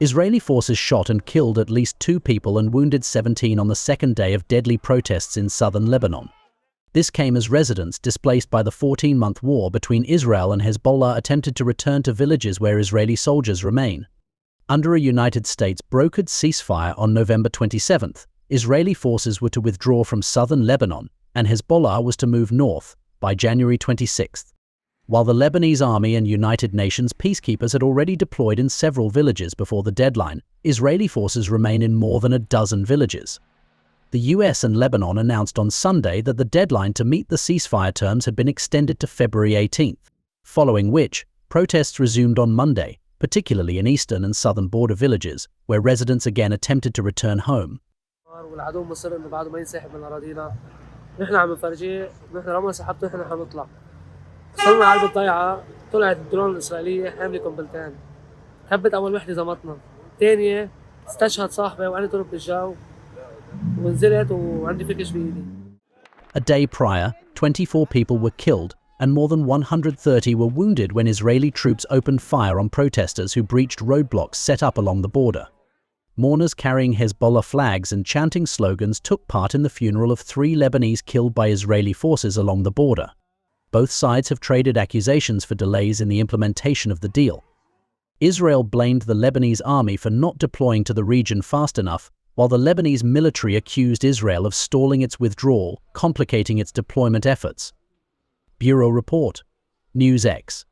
Israeli forces shot and killed at least 2 people and wounded 17 on the second day of deadly protests in southern Lebanon. This came as residents displaced by the 14-month war between Israel and Hezbollah attempted to return to villages where Israeli soldiers remain. Under a United States brokered ceasefire on November 27th, Israeli forces were to withdraw from southern Lebanon and Hezbollah was to move north by January 26th. While the Lebanese army and United Nations peacekeepers had already deployed in several villages before the deadline, Israeli forces remain in more than a dozen villages. The US and Lebanon announced on Sunday that the deadline to meet the ceasefire terms had been extended to February 18th, following which, protests resumed on Monday, particularly in eastern and southern border villages, where residents again attempted to return home. نحن عم نفرجيه نحن لما سحبته نحن حنطلع وصلنا على الضيعة طلعت الدرون الإسرائيلية حاملة قنبلتين هبت أول وحدة زمطنا الثانية استشهد صاحبي وأنا ضرب بالجو ونزلت وعندي فكش بإيدي. A day prior, 24 people were killed and more than 130 were wounded when Israeli troops opened fire on protesters who breached roadblocks set up along the border. Mourners carrying Hezbollah flags and chanting slogans took part in the funeral of 3 Lebanese killed by Israeli forces along the border. Both sides have traded accusations for delays in the implementation of the deal. Israel blamed the Lebanese army for not deploying to the region fast enough, while the Lebanese military accused Israel of stalling its withdrawal, complicating its deployment efforts. Bureau Report, NewsX.